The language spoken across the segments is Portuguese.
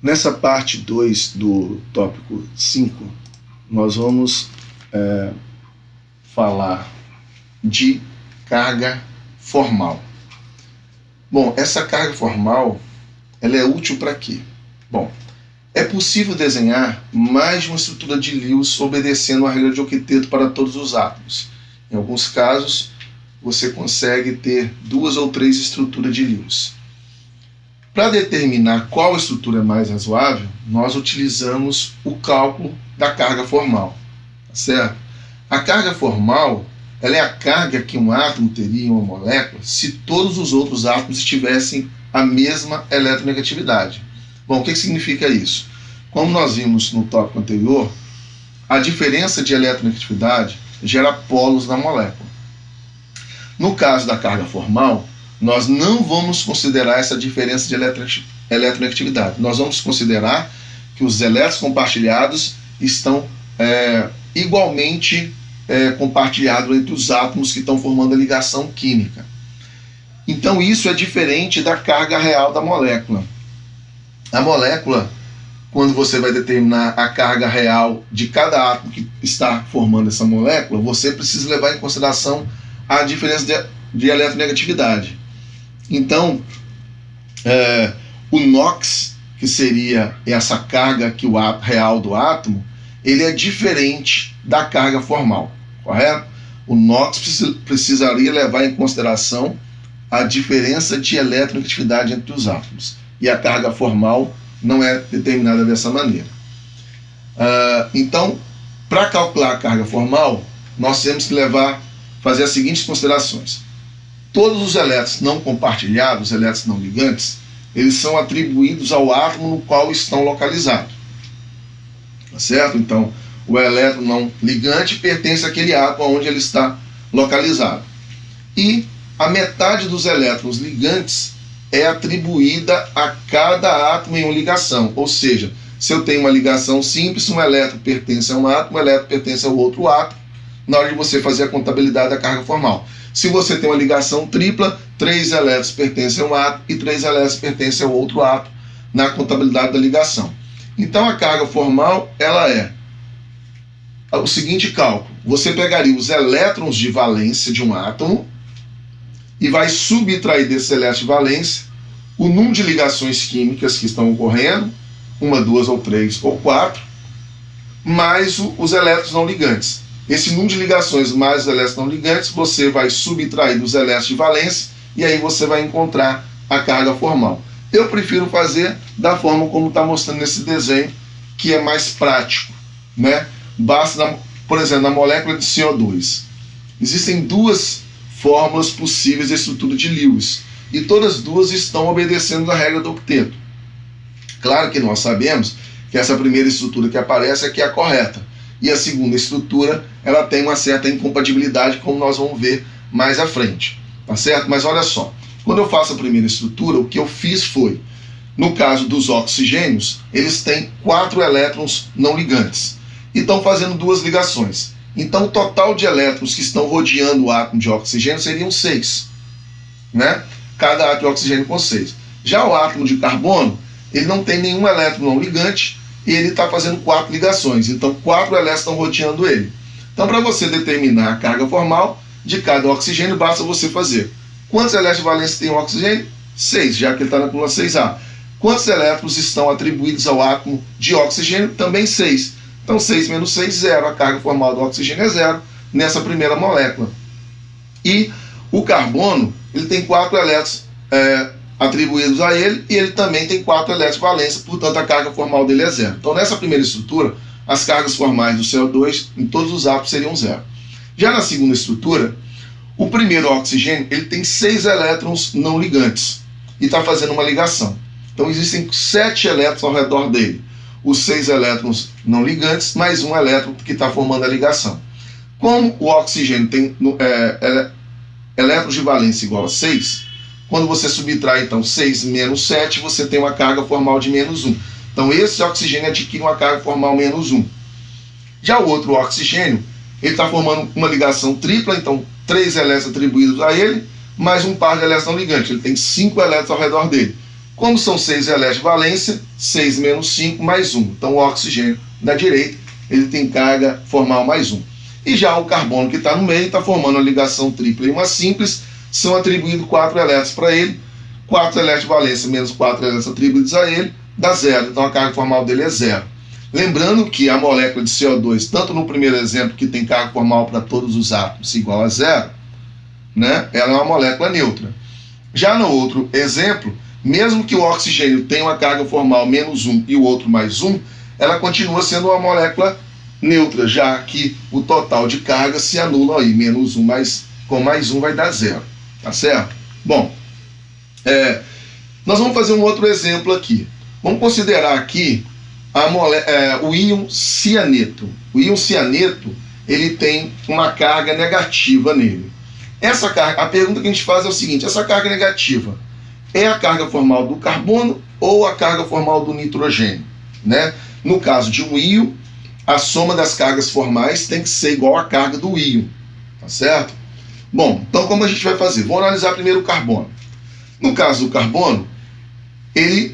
Nessa parte 2 do tópico 5, nós vamos falar de carga formal. Bom, essa carga formal, ela é útil para quê? Bom, é possível desenhar mais de uma estrutura de Lewis obedecendo a regra de octeto para todos os átomos. Em alguns casos, você consegue ter 2 ou 3 estruturas de Lewis. Para determinar qual estrutura é mais razoável, nós utilizamos o cálculo da carga formal, tá certo? A carga formal, ela é a carga que um átomo teria em uma molécula se todos os outros átomos tivessem a mesma eletronegatividade. Bom, o que significa isso? Como nós vimos no tópico anterior, a diferença de eletronegatividade gera polos na molécula. No caso da carga formal, nós não vamos considerar essa diferença de eletronegatividade. Nós vamos considerar que os elétrons compartilhados estão igualmente compartilhados entre os átomos que estão formando a ligação química. Então isso é diferente da carga real da molécula. A molécula, quando você vai determinar a carga real de cada átomo que está formando essa molécula, você precisa levar em consideração a diferença de eletronegatividade. Então, o NOx, que seria essa carga real do átomo, ele é diferente da carga formal, correto? O NOx precisaria levar em consideração a diferença de eletronegatividade entre os átomos. E a carga formal não é determinada dessa maneira. Então, para calcular a carga formal, nós temos que fazer as seguintes considerações. Todos os elétrons não compartilhados, os elétrons não ligantes, eles são atribuídos ao átomo no qual estão localizados. Tá certo? Então, o elétron não ligante pertence àquele átomo onde ele está localizado. E a metade dos elétrons ligantes é atribuída a cada átomo em uma ligação. Ou seja, se eu tenho uma ligação simples, um elétron pertence a um átomo, um elétron pertence ao outro átomo, na hora de você fazer a contabilidade da carga formal. Se você tem uma ligação tripla, 3 elétrons pertencem a um átomo e 3 elétrons pertencem ao outro átomo na contabilidade da ligação. Então a carga formal, ela é o seguinte cálculo. Você pegaria os elétrons de valência de um átomo e vai subtrair desses elétrons de valência o número de ligações químicas que estão ocorrendo, 1, 2 ou 3 ou 4, mais os elétrons não ligantes. Esse número de ligações mais os elétrons não ligantes, você vai subtrair dos elétrons de valência e aí você vai encontrar a carga formal. Eu prefiro fazer da forma como está mostrando nesse desenho, que é mais prático, né? Basta, por exemplo, na molécula de CO2. Existem 2 fórmulas possíveis de estrutura de Lewis e todas 2 estão obedecendo a regra do octeto. Claro que nós sabemos que essa primeira estrutura que aparece aqui é a correta. E a segunda estrutura, ela tem uma certa incompatibilidade, como nós vamos ver mais à frente. Tá certo? Mas olha só, quando eu faço a primeira estrutura, o que eu fiz foi, no caso dos oxigênios, eles têm 4 elétrons não ligantes e estão fazendo 2 ligações. Então o total de elétrons que estão rodeando o átomo de oxigênio seriam 6. Né? Cada átomo de oxigênio com 6. Já o átomo de carbono, ele não tem nenhum elétron não ligante, e ele está fazendo 4 ligações. Então 4 elétrons estão rodeando ele. Então para você determinar a carga formal de cada oxigênio, basta você fazer. Quantos elétrons de valência tem o oxigênio? 6, já que ele está na coluna 6A. Quantos elétrons estão atribuídos ao átomo de oxigênio? Também 6. Então 6 menos 6, 0. A carga formal do oxigênio é 0 nessa primeira molécula. E o carbono, ele tem 4 elétrons atribuídos a ele, e ele também tem 4 elétrons de valência, portanto a carga formal dele é 0. Então nessa primeira estrutura, as cargas formais do CO2 em todos os átomos seriam 0. Já na segunda estrutura, o primeiro oxigênio, ele tem 6 elétrons não ligantes e está fazendo uma ligação. Então existem 7 elétrons ao redor dele. Os 6 elétrons não ligantes, mais um elétron que está formando a ligação. Como o oxigênio tem elétrons de valência igual a 6, quando você subtrai, então, 6 menos 7, você tem uma carga formal de menos 1. Então, esse oxigênio adquire uma carga formal menos 1. Já o outro oxigênio, ele está formando uma ligação tripla, então, 3 elétrons atribuídos a ele, mais um par de elétrons não ligantes. Ele tem 5 elétrons ao redor dele. Como são 6 elétrons de valência, 6 menos 5 mais 1. Então o oxigênio da direita ele tem carga formal mais 1. E já o carbono que está no meio está formando uma ligação tripla e uma simples, são atribuídos 4 elétrons para ele, 4 elétrons de valência menos 4 elétrons atribuídos a ele, dá 0. Então a carga formal dele é 0. Lembrando que a molécula de CO2, tanto no primeiro exemplo, que tem carga formal para todos os átomos igual a 0, né, ela é uma molécula neutra. Já no outro exemplo, mesmo que o oxigênio tenha uma carga formal menos 1 e o outro mais 1, ela continua sendo uma molécula neutra, já que o total de carga se anula aí, menos 1 com mais 1 vai dar 0, tá certo? Bom, nós vamos fazer um outro exemplo aqui. Vamos considerar aqui o íon cianeto. O íon cianeto ele tem uma carga negativa nele. Essa carga, a pergunta que a gente faz é o seguinte: essa carga negativa é a carga formal do carbono ou a carga formal do nitrogênio, né? No caso de um íon, a soma das cargas formais tem que ser igual à carga do íon, tá certo? Bom, então como a gente vai fazer? Vamos analisar primeiro o carbono. No caso do carbono,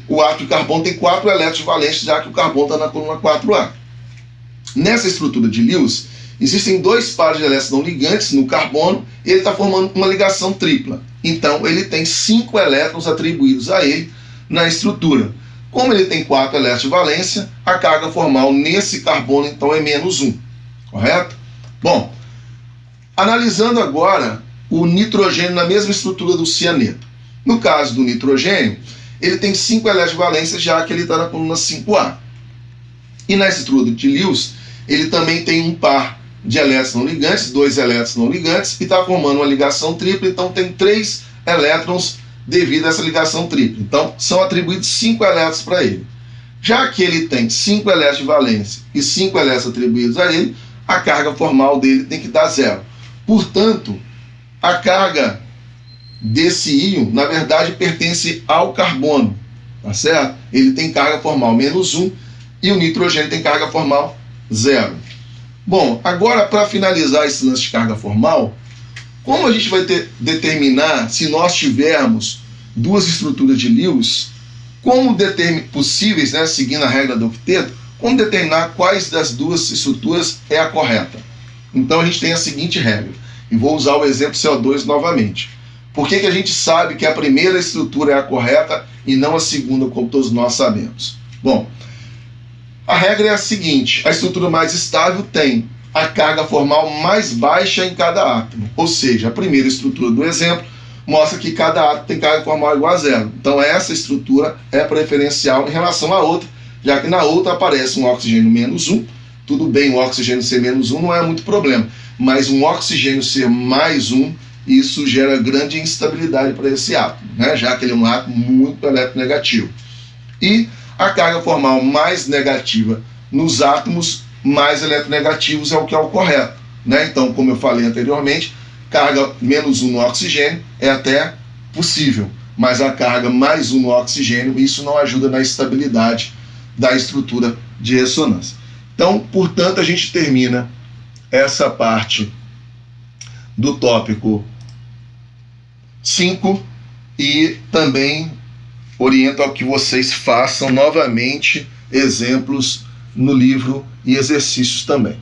o átomo de carbono tem 4 elétrons valentes, já que o carbono está na coluna 4A. Nessa estrutura de Lewis, existem 2 pares de elétrons não ligantes no carbono e ele está formando uma ligação tripla. Então, ele tem 5 elétrons atribuídos a ele na estrutura. Como ele tem 4 elétrons de valência, a carga formal nesse carbono, então, é menos 1. Correto? Bom, analisando agora o nitrogênio na mesma estrutura do cianeto. No caso do nitrogênio, ele tem 5 elétrons de valência, já que ele está na coluna 5A. E na estrutura de Lewis, ele também tem um par de elétrons não ligantes, 2 elétrons não ligantes, e está formando uma ligação tripla, então tem 3 elétrons devido a essa ligação tripla. Então, são atribuídos 5 elétrons para ele. Já que ele tem 5 elétrons de valência e 5 elétrons atribuídos a ele, a carga formal dele tem que dar 0. Portanto, a carga desse íon, na verdade, pertence ao carbono, tá certo? Ele tem carga formal menos 1 e o nitrogênio tem carga formal 0. Bom, agora para finalizar esse lance de carga formal, como a gente vai determinar, se nós tivermos 2 estruturas de Lewis, como possíveis, né, seguindo a regra do octeto, como determinar quais das 2 estruturas é a correta? Então a gente tem a seguinte regra, e vou usar o exemplo CO2 novamente. Por que a gente sabe que a primeira estrutura é a correta e não a segunda, como todos nós sabemos? Bom, a regra é a seguinte: a estrutura mais estável tem a carga formal mais baixa em cada átomo. Ou seja, a primeira estrutura do exemplo mostra que cada átomo tem carga formal igual a 0. Então essa estrutura é preferencial em relação à outra, já que na outra aparece um oxigênio menos 1. Tudo bem, o oxigênio ser menos 1 não é muito problema, mas um oxigênio ser mais 1, isso gera grande instabilidade para esse átomo, né? Já que ele é um átomo muito eletronegativo. E a carga formal mais negativa nos átomos mais eletronegativos é o que é o correto, né? Então, como eu falei anteriormente, carga menos 1 no oxigênio é até possível, mas a carga mais 1 no oxigênio, isso não ajuda na estabilidade da estrutura de ressonância. Então, portanto, a gente termina essa parte do tópico 5 e também oriento a que vocês façam novamente exemplos no livro e exercícios também.